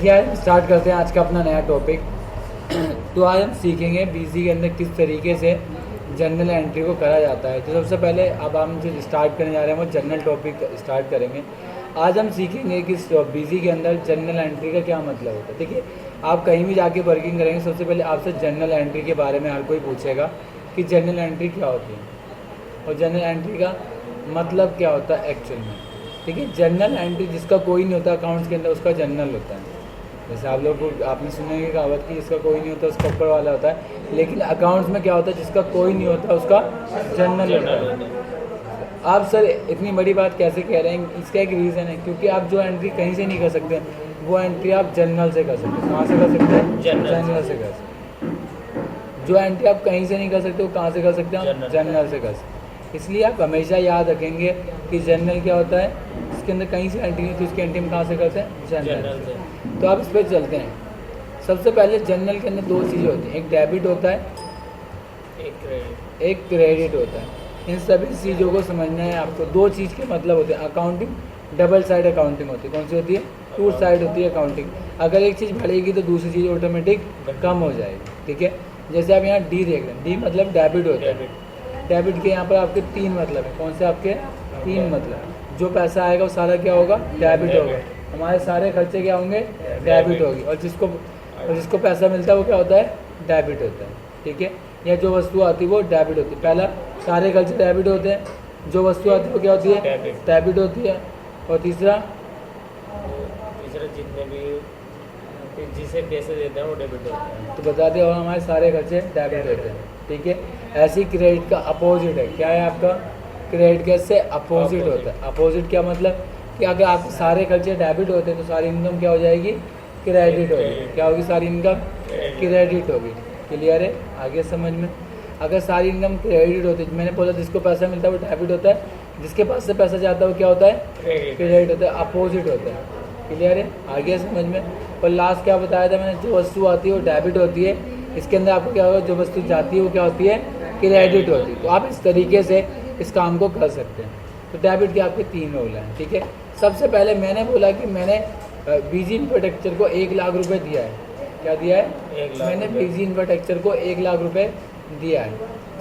यार स्टार्ट करते हैं आज का अपना नया टॉपिक। तो आज हम सीखेंगे बीसी के अंदर किस तरीके से जर्नल एंट्री को करा जाता है। तो सबसे पहले अब हम जो स्टार्ट करने जा रहे हैं वो जर्नल टॉपिक स्टार्ट करेंगे। आज हम सीखेंगे कि बीसी के अंदर जर्नल एंट्री का क्या मतलब होता है। देखिए, आप कहीं भी जाके वर्किंग करेंगे, सबसे पहले आपसे जर्नल एंट्री के बारे में हर कोई पूछेगा कि जर्नल एंट्री क्या होती है और जर्नल एंट्री का मतलब क्या होता है एक्चुअल में। ठीक है, जर्नल एंट्री जिसका कोई नहीं होता अकाउंट्स के अंदर उसका जर्नल होता है। जैसे आप लोग को आपने सुने की कहावत कि जिसका कोई नहीं होता उसका ऊपर वाला होता है, लेकिन अकाउंट्स में क्या होता है, जिसका कोई नहीं होता उसका जर्नल होता है। आप सर इतनी बड़ी बात कैसे कह रहे हैं, इसका एक रीज़न है, क्योंकि आप जो एंट्री कहीं से नहीं कर सकते वो एंट्री आप जर्नल से कर सकते हैं। कहाँ से कर सकते हैं? जर्नल से कर सकते हैं। जो एंट्री आप कहीं से नहीं कर सकते वो कहाँ से कर सकते हैं? जर्नल से कर सकते हैं। इसलिए आप हमेशा याद रखेंगे कि जर्नल क्या होता है, इसके अंदर कहीं से एंट्री नहीं तो इसकी एंट्री में कहाँ से करते हैं? जर्नल से। तो आप इस पर चलते हैं। सबसे पहले जर्नल के अंदर दो चीज़ें होती हैं, एक डेबिट होता है, एक क्रेडिट होता है। इन सभी चीज़ों को समझना है आपको। दो चीज़ के मतलब होते हैं। अकाउंटिंग डबल साइड अकाउंटिंग होती है। कौन सी होती है? टू साइड होती है अकाउंटिंग। अगर एक चीज़ बढ़ेगी तो दूसरी चीज़ ऑटोमेटिक कम हो जाएगी। ठीक है, जैसे आप यहाँ डी देख रहे हैं, डी मतलब डेबिट होता है। डेबिट के यहाँ पर आपके तीन मतलब है। कौन से आपके? तीन मतलब। जो पैसा आएगा वो सारा क्या होगा? डेबिट होगा। हमारे सारे खर्चे क्या होंगे? डेबिट होगी। और जिसको पैसा मिलता है वो क्या होता है? डेबिट होता है। ठीक है, या जो वस्तु आती है वो डेबिट होती है। पहला सारे खर्चे डेबिट होते हैं, जो वस्तु आती है वो क्या होती है? डेबिट होती है। और तीसरा जितने भी जिसे पैसे देते हैं वो डेबिट होते हैं। तो बता दें, और हमारे सारे खर्चे डेबिट होते हैं। ठीक है, ऐसी क्रेडिट का अपोजिट है। क्या है आपका? क्रेडिट के से अपोजिट होता है। अपोजिट क्या मतलब कि अगर आपके सारे खर्चे डेबिट होते हैं तो सारी इनकम क्या हो जाएगी? क्रेडिट होगी। क्या होगी? सारी इनकम क्रेडिट होगी। क्लियर है? आगे समझ में। अगर सारी इनकम क्रेडिट होती है, मैंने बोला जिसको पैसा मिलता है वो डेबिट होता है, जिसके पास से पैसा जाता है वो क्या होता है? क्रेडिट होता है, अपोजिट होता है। क्लियर है? आगे समझ में। और लास्ट क्या बताया था मैंने, जो वस्तु आती है वो डेबिट होती है। इसके अंदर आपको क्या होगा, जो वस्तु जाती है वो क्या होती है? क्रेडिट होती है। तो आप इस तरीके से इस काम को कर सकते हैं। तो डेबिट के आपके तीन रोल हैं। ठीक है, सबसे पहले मैंने बोला कि मैंने बीजी इंफ्रास्ट्रक्चर को 1 लाख रुपए दिया है। क्या दिया है? मैंने बीजी इंफ्रास्ट्रक्चर को 1 लाख रुपए दिया है।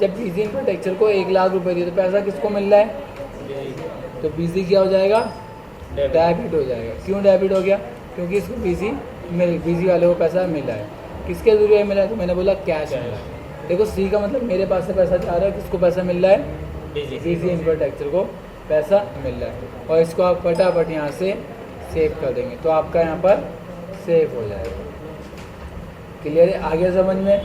जब बीजी इंफ्रास्ट्रक्चर को 1 लाख रुपए दिया तो पैसा किसको मिल रहा है? तो बीजी क्या हो जाएगा? डेबिट हो जाएगा। क्यों डेबिट हो गया? क्योंकि इसको बीजी वाले को पैसा मिला है। किसके जरिए मिला है? तो मैंने बोला कैश मिला है। देखो, सी का मतलब मेरे पास से पैसा जा रहा है, किसको पैसा मिल रहा है? बीजी इंफ्रास्ट्रक्चर को पैसा मिल रहा है। और इसको आप फटाफट यहाँ से सेव कर देंगे तो आपका यहाँ पर सेव हो जाएगा। क्लियर है? आगे समझ में।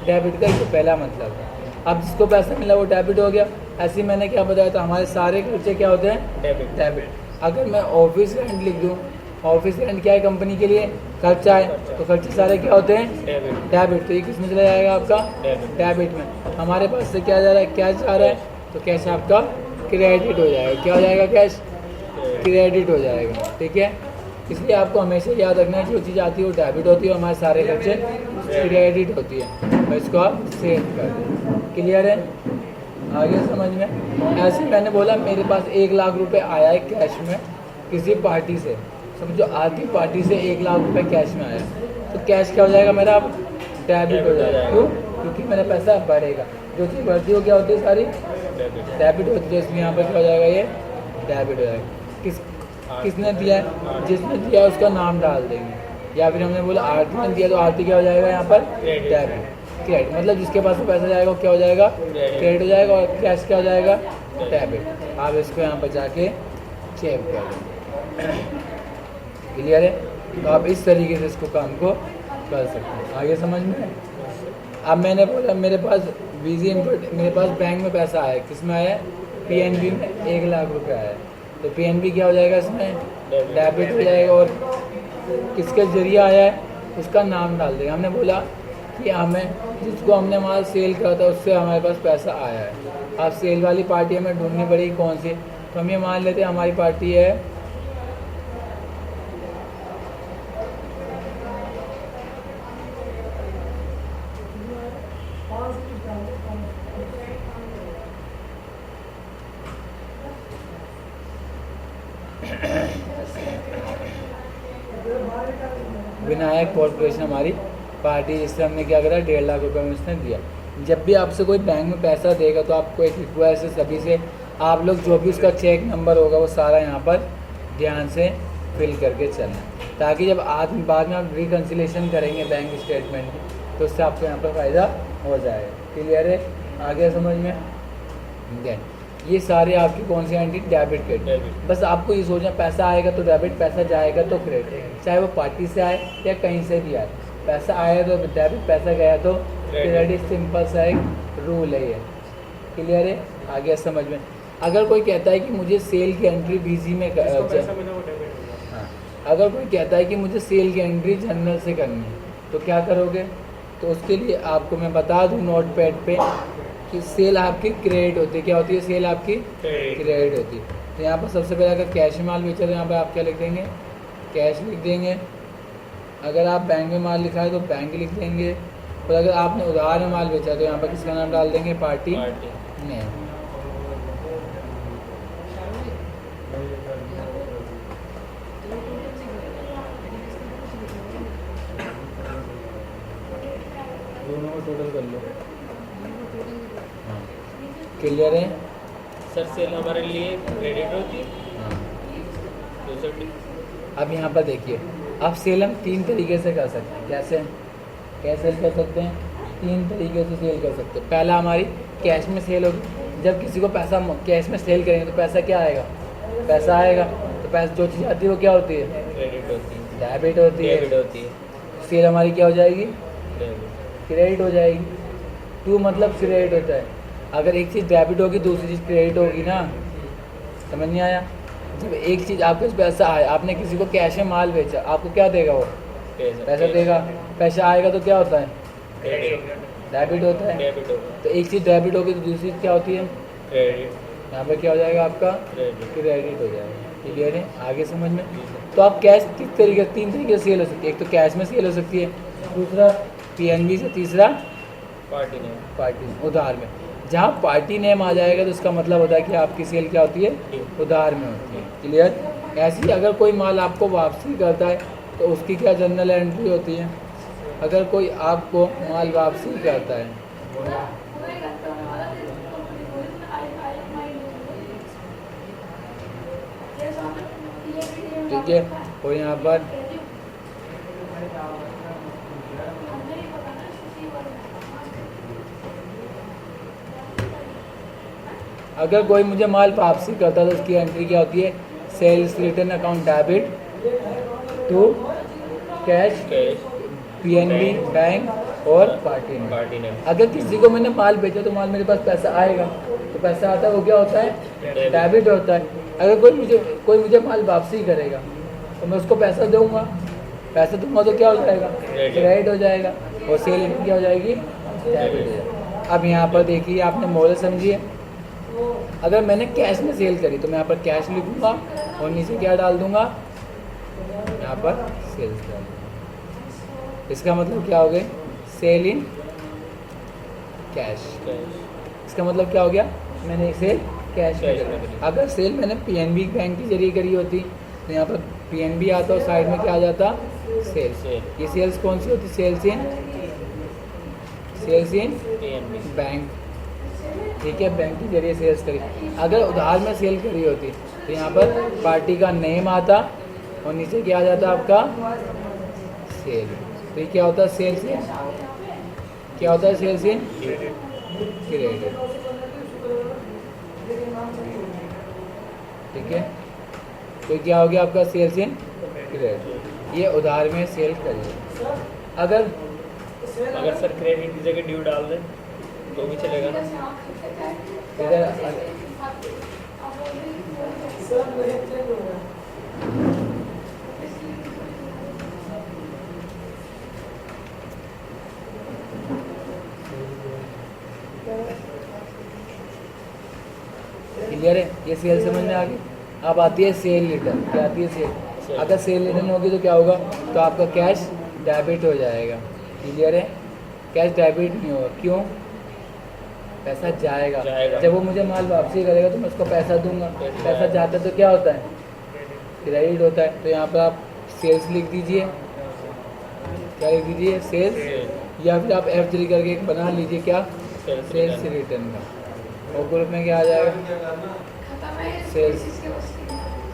डेबिट का ये पहला मतलब है। अब जिसको पैसा मिला वो डेबिट हो गया। ऐसे ही मैंने क्या बताया था, हमारे सारे खर्चे क्या होते हैं? डेबिट। अगर मैं ऑफिस रेंट लिख दूँ, ऑफिस रेंट क्या है? कंपनी के लिए खर्चा है, तो खर्चे सारे क्या होते हैं? डेबिट। तो ये किस में चला जाएगा? आपका डेबिट में। हमारे पास से क्या जा रहा है? कैश आ रहा है, तो कैश आपका क्रेडिट हो जाएगा। क्या हो जाएगा? कैश क्रेडिट हो जाएगा। ठीक है, इसलिए आपको हमेशा याद रखना है जो चीज़ आती है वो डेबिट होती है, हमारे सारे खर्चे क्रेडिट होती है। और इसको आप सेव कर दें। क्लियर है? आगे समझ में। ऐसे मैंने बोला मेरे पास 1 लाख रुपए आया है कैश में किसी पार्टी से। समझो आधी पार्टी से 1 लाख रुपए कैश में आया, तो कैश क्या हो जाएगा मेरा? अब डेबिट हो जाएगा। क्यों? क्योंकि मेरा पैसा बढ़ेगा। जो चीज़ बढ़ती हो क्या होती है? सारी डेबिट होती है। इसलिए यहाँ पर क्या हो जाएगा? ये डेबिट हो जाएगा। किसने दिया है? जिसने दिया है उसका नाम डाल देंगे। या फिर हमने बोला आरती ने दिया तो आरती क्या हो जाएगा? यहाँ पर डेबिट। क्रेडिट मतलब जिसके पास से पैसा जाएगा वो क्या हो जाएगा? क्रेडिट हो जाएगा। और कैश क्या हो जाएगा? डेबिट। आप इसको यहाँ पर जाके चेक कर देंगे। क्लियर है? तो आप इस तरीके से इसको काम को कर सकते हैं। आगे समझ में। अब मैंने बोला मेरे पास मेरे पास बैंक में पैसा आया। किस में आया? पीएनबी में 1 लाख रुपए आया। तो पीएनबी क्या हो जाएगा? इसमें डेबिट हो जाएगा। और किसके जरिए आया है उसका नाम डाल देगा। हमने बोला कि हमें जिसको हमने माल सेल करा था उससे हमारे पास पैसा आया है। अब सेल वाली पार्टी हमें ढूंढनी पड़ेगी कौन सी। तो हम ये मान लेते हैं हमारी पार्टी है विनायक कॉर्पोरेशन हमारी पार्टी, जिससे हमने क्या करा 1.5 लाख रुपये में उसने दिया। जब भी आपसे कोई बैंक में पैसा देगा तो आपको एक रिक्वेस्ट है सभी से, आप लोग जो भी उसका चेक नंबर होगा वो सारा यहाँ पर ध्यान से फिल करके चलना, ताकि जब बाद में आप रिकन्सिलेशन करेंगे बैंक स्टेटमेंट की तो उससे आपको यहाँ पर फ़ायदा हो जाएगा। क्लियर है? आगे समझ में? देन ये सारे आपकी कौन सी एंट्री? Debit credit. बस आपको ये सोचना पैसा आएगा तो डेबिट, पैसा जाएगा तो क्रेडिट, चाहे वो पार्टी से आए या कहीं से भी आए। पैसा आया तो डेबिट, पैसा गया तो क्रेडिट। सिंपल सा एक रूल है ये। क्लियर है? आगे समझ में? अगर कोई कहता है कि मुझे सेल की एंट्री बीजी में हाँ, अगर कोई कहता है कि मुझे सेल की एंट्री जनरल से करनी है तो क्या करोगे? तो उसके लिए आपको मैं बता दूं नोट पैड पे कि सेल आपकी क्रेडिट होती है। क्या होती है? सेल आपकी क्रेडिट होती है। तो यहाँ पर सबसे पहले अगर कैश में माल बेचा तो यहाँ पर आप क्या लिख देंगे? कैश लिख देंगे। अगर आप बैंक में माल लिखा है तो बैंक लिख देंगे। और अगर आपने उधार में माल बेचा तो यहाँ पर किसका नाम डाल देंगे? Party name. दोनों को टोटल कर लो। क्लियर है? सर सेल हमारे लिए क्रेडिट होती है। हाँ। दूसरी अब यहाँ पर देखिए, अब सेल हम 3 तरीके से कर सकते हैं। कैसे कैसे कर सकते हैं? 3 तरीके से सेल कर सकते हैं। पहला हमारी कैश में सेल होगी। जब किसी को पैसा कैश में सेल करेंगे तो पैसा क्या आएगा? पैसा आएगा। तो पैसा जो चीज़ आती है वो क्या होती है? क्रेडिट होती है, डेबिट होती है। डेबिट होती है, सेल हमारी क्या हो जाएगी? डेबिट। क्रेडिट हो जाएगी। 2 मतलब क्रेडिट होता है। अगर एक चीज़ डेबिट होगी दूसरी चीज़ क्रेडिट होगी ना। समझ नहीं आया? जब एक चीज़ आपके पास पैसा आया, आपने किसी को कैश में माल बेचा, आपको क्या देगा? वो पैसा देगा। पैसा आएगा तो क्या होता है? डेबिट होता है। डेबिट होगा, तो एक चीज़ डेबिट होगी तो दूसरी चीज़ क्या होती है? क्रेडिट। यहाँ पे क्या हो जाएगा आपका? क्रेडिट। क्रेडिट हो जाएगा। क्लियर है? आगे समझ में? तो आप कैश किस तरीके 3 तरीके से सेल हो सकती है। एक तो कैश में सेल हो सकती है, दूसरा पीएनबी से, तीसरा पार्टी नेम। पार्टी उधार में। जहाँ पार्टी नेम आ जाएगा तो उसका मतलब होता है कि आपकी सेल क्या होती है? उधार में होती है। क्लियर? ऐसे ही अगर कोई माल आपको वापसी करता है तो उसकी क्या जनरल एंट्री होती है? अगर कोई आपको माल वापसी करता है ठीक है, और यहाँ पर अगर कोई मुझे माल वापसी करता है तो उसकी एंट्री क्या होती है? Sales return account debit to cash, PNB bank और पार्टी नेम। Party name. अगर किसी को मैंने माल बेचा तो माल मेरे पास पैसा आएगा, तो पैसा आता है वो क्या होता है? डेबिट होता है। अगर कोई मुझे माल वापसी करेगा तो मैं उसको पैसा दूंगा तो क्या हो जाएगा? क्रेडिट हो जाएगा। और सेल क्या हो जाएगी? डेबिट हो जाएगा। अब यहाँ पर देखिए, आपने मॉडल समझिए। अगर मैंने कैश में सेल करी तो मैं यहाँ पर कैश लिखूंगा और नीचे क्या डाल दूंगा? यहाँ पर सेल्स डाल दूंगा। इसका मतलब क्या हो गया? Sale in cash. इसका मतलब क्या हो गया? मैंने सेल कैश में करी। अगर सेल मैंने पीएनबी बैंक के जरिए करी होती तो यहाँ पर पीएनबी आता और साइड में क्या आ जाता? सेल्स। ये सेल्स कौन सी होती? सेल्स इन बैंक। ठीक है, बैंक के जरिए सेल्स करी। अगर उधार में सेल करी होती तो यहाँ पर पार्टी का नेम आता और नीचे क्या आ जाता आपका? सेल। तो ये क्या होता है? सेल्स इन क्या होता है? Sales in credit. ठीक है, तो क्या हो गया आपका? Sales in credit. ये उधार में सेल करिए। अगर सर क्रेडिट की जगह ड्यू डाल दें तो भी चलेगा ना? इधर क्लियर है? ये सेल समझ में आ गई। अब आती है सेल रिटर्न। क्या आती है? सेल। अगर सेल रिटर्न होगी तो क्या होगा? तो आपका कैश डेबिट हो जाएगा। क्लियर है? कैश डेबिट नहीं होगा। क्यों? पैसा जाएगा। जब वो मुझे माल वापसी करेगा तो मैं उसको पैसा दूंगा। पैसा जाता है तो क्या होता है? क्रेडिट होता है। तो यहाँ पर आप सेल्स लिख दीजिए क्या लिख दीजिए, सेल्स, या फिर आप F3 करके एक बना लीजिए क्या, सेल्स रिटर्न का, और ग्रुप में क्या आ जाएगा, सेल्स,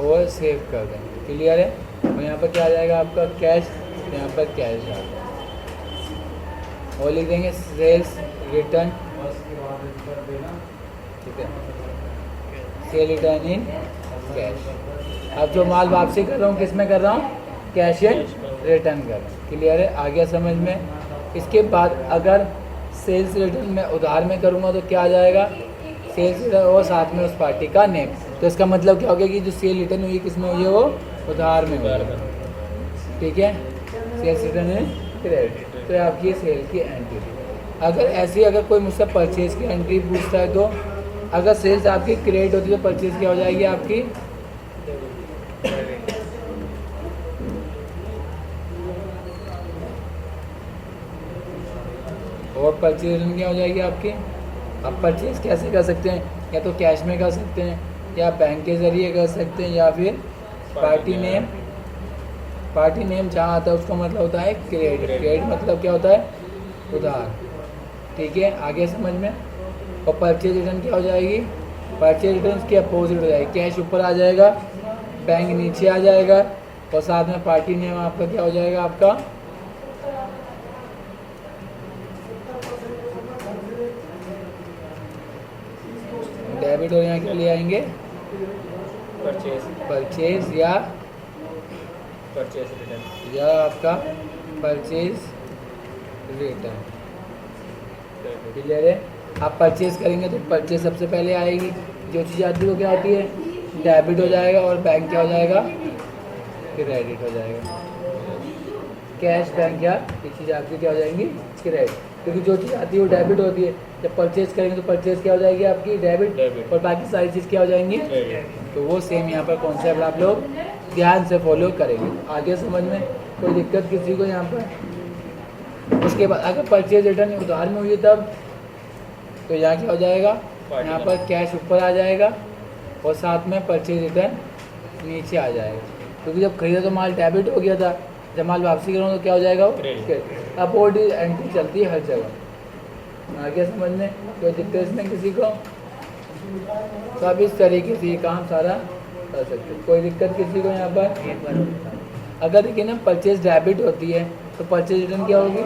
और सेव कर दें। क्लियर है। और यहाँ पर क्या आ जाएगा आपका, कैश, यहाँ पर कैश आ जाएगा, और लिख देंगे सेल्स रिटर्न, ठीक है, सेल रिटर्न इन कैश। अब जो माल वापसी कर रहा हूँ किस में कर रहा हूँ, कैश एंड रिटर्न कर रहा हूँ। क्लियर है, आ गया समझ में। इसके बाद अगर सेल्स रिटर्न में उधार में करूँगा तो क्या आ जाएगा, सेल्स रिटर्न और साथ में उस पार्टी का नेम। तो इसका मतलब क्या हो गया कि जो सेल रिटर्न हुई किस में हुई है, वो उधार में हुई है, ठीक है। सेल्स रिटर्न इन क्रेडिट, तो ये आपकी सेल की एंट्री। अगर ऐसी अगर कोई मुझसे परचेज की एंट्री पूछता है तो अगर सेल्स आपकी क्रेडिट होती है तो परचेज क्या हो जाएगी आपकी, और परचेज रिटर्न क्या हो जाएगी आपकी। आप परचेज कैसे कर सकते हैं, या तो कैश में कर सकते हैं, या बैंक के ज़रिए कर सकते हैं, या फिर पार्टी नेम। पार्टी नेम जहाँ आता है उसका मतलब होता है क्रेडिट। क्रेडिट मतलब क्या होता है, उधार, ठीक है, आगे समझ में। और परचेज रिटर्न क्या हो जाएगी, परचेज रिटर्न की अपोजिट हो जाएगी। कैश ऊपर आ जाएगा, बैंक नीचे आ जाएगा, और साथ में पार्टी नेम आपका क्या हो जाएगा, आपका डेबिट। और यहाँ क्या ले आएंगे, परचेज या रिटर्न, या आपका परचेज रिटर्न। क्लियर है। आप परचेज करेंगे तो परचेज सबसे पहले आएगी, जो चीज़ आती है वो क्या होती है, डेबिट हो जाएगा, और बैंक क्या हो जाएगा, क्रेडिट हो जाएगा। कैश, बैंक या ये चीज़ आपकी क्या हो जाएंगी, क्रेडिट, क्योंकि जो चीज़ आती है वो डेबिट होती है। जब परचेज करेंगे तो परचेज क्या हो जाएगी आपकी, डेबिट, और बाकी सारी चीज़ क्या हो जाएंगी। तो वो सेम यहाँ पर कॉन्सेप्ट आप लोग ध्यान से फॉलो करेंगे, आगे समझ में कोई दिक्कत किसी को यहाँ पर। उसके बाद अगर परचेज रिटर्न उधार में हुई तब तो यहाँ क्या हो जाएगा, यहाँ पर कैश ऊपर आ जाएगा, और साथ में परचेज रिटर्न नीचे आ जाएगा, क्योंकि जब खरीदा तो माल डेबिट हो गया था, जब माल वापसी करूँगा तो क्या हो जाएगा, क्रेडिट। अब वो एंट्री चलती है हर जगह, आगे समझ में कोई दिक्कत इसमें किसी को। तो आप इस तरीके से ये काम सारा कर सकते हैं, कोई दिक्कत किसी को यहाँ पर। अगर देखिए ना परचेज डेबिट होती है तो परचेज रिटर्न क्या होगी,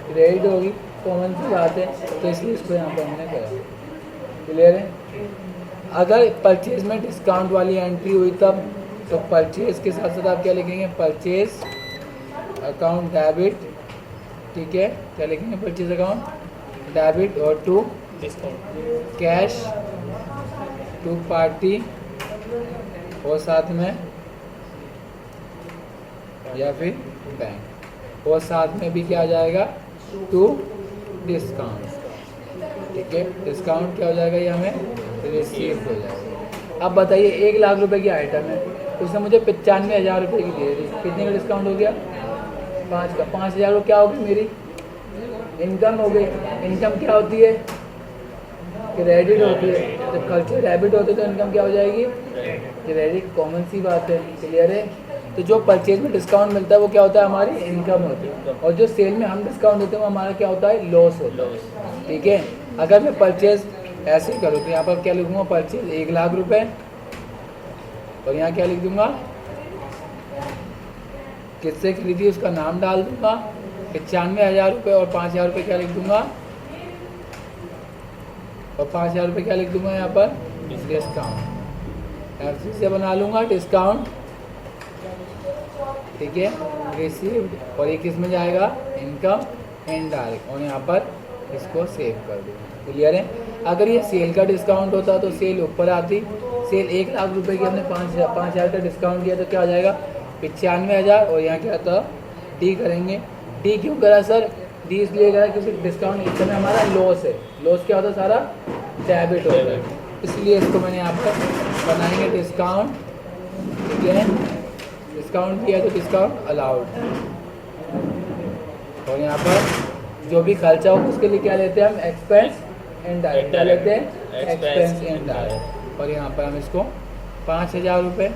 क्रेडिट होगी, कॉमन सी बात है, तो इसलिए इसको यहाँ पर हमने करा। क्लियर है। अगर परचेज में डिस्काउंट वाली एंट्री हुई तब तो परचेज के साथ साथ आप क्या लिखेंगे, परचेज अकाउंट डेबिट, ठीक है, क्या लिखेंगे, परचेज अकाउंट डेबिट, और टू कैश, टू पार्टी, और साथ में या फिर बैंक, और साथ में भी क्या आ जाएगा, टू डिस्काउंट, ठीक है। डिस्काउंट क्या हो जाएगा, ये हमें रिसीव हो जाएगा। अब बताइए 1 लाख रुपए की आइटम है, उसने मुझे 95,000 रुपये की दे दी, कितने का डिस्काउंट हो गया, 5 का। 5,000 क्या हो गई, मेरी इनकम हो गई। इनकम क्या होती है, क्रेडिट होती है। जब खर्चे डेबिट होते तो इनकम क्या हो जाएगी, क्रेडिट, कॉमन सी बात है। क्लियर है। तो जो परचेज में डिस्काउंट मिलता है वो क्या होता है, हमारी इनकम होती है, और जो सेल में हम डिस्काउंट देते हैं वो हमारा क्या होता है, लॉस होता है, ठीक है। अगर मैं परचेज ऐसे करूँ तो यहाँ पर क्या लिखूँगा, परचेज 1 लाख रुपए, और यहाँ क्या लिख दूँगा, किससे खरीदी उसका नाम डाल दूँगा, 95,000 रुपये, और 5,000 रुपये क्या लिख दूँगा, और 5,000 रुपये क्या लिख दूँगा यहाँ पर, डिस्काउंट, एफसी से बना लूँगा डिस्काउंट, ठीक है, रिसीव्ड, और ये किस में जाएगा, इनकम एंड डायरेक्ट, और यहाँ पर इसको सेव कर दूँगा। क्लियर है। अगर ये सेल का डिस्काउंट होता तो सेल ऊपर आती, सेल 1 लाख रुपए की, हमने 5,000 का डिस्काउंट किया तो क्या हो जाएगा, 95,000, और यहाँ क्या था, डी करेंगे। डी क्यों करा सर, डी इसलिए करा क्योंकि डिस्काउंट इस समय हमारा लॉस है, लॉस क्या होता है, सारा डेबिट होता है, इसलिए इसको मैंने यहाँ पर बनाएंगे डिस्काउंट, ठीक है। डिस्काउंट किया तो डिस्काउंट अलाउड, और यहाँ पर जो भी खर्चा हो उसके लिए क्या लेते हैं हम, एक्सपेंस एंड डायरेक्ट, क्या लेते हैं, एक्सपेंस एंड डायरेक्ट, और यहाँ पर हम इसको 5,000 रुपये,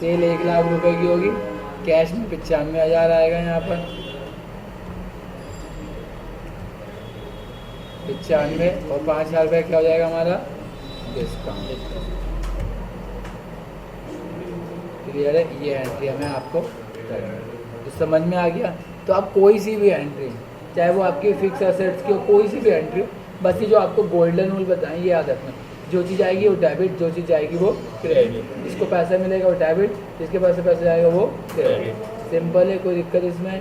सेल 1 लाख रुपए की होगी, कैश में 95,000 आएगा यहाँ पर, 95 और 5,000 रुपये क्या हो जाएगा हमारा डिस्काउंट। क्लियर है, ये एंट्री हमें आपको करनी है। तो समझ में आ गया। तो आप कोई सी भी एंट्री, चाहे वो आपकी फिक्स एसेट्स की हो, कोई सी भी एंट्री हो, बस ये जो आपको गोल्डन रूल बताएं ये याद रखना, जो चीज़ आएगी वो डेबिट, जो चीज़ आएगी वो क्रेडिट। जिसको पैसा मिलेगा वो डेबिट, जिसके पास से पैसा जाएगा वो क्रेडिट। सिंपल है, कोई दिक्कत इसमें।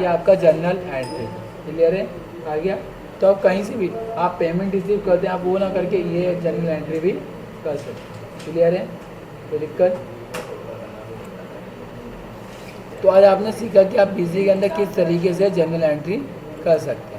ये आपका जनरल एंट्री। क्लियर है, आ गया। तो आप कहीं से भी आप पेमेंट रिसीव करते हैं, आप वो ना करके ये जनरल एंट्री भी कर सकते हैं। क्लियर है, कोई दिक्कत। तो आज आपने सीखा कि आप बिजली के अंदर किस तरीके से जनरल एंट्री कर सकते हैं।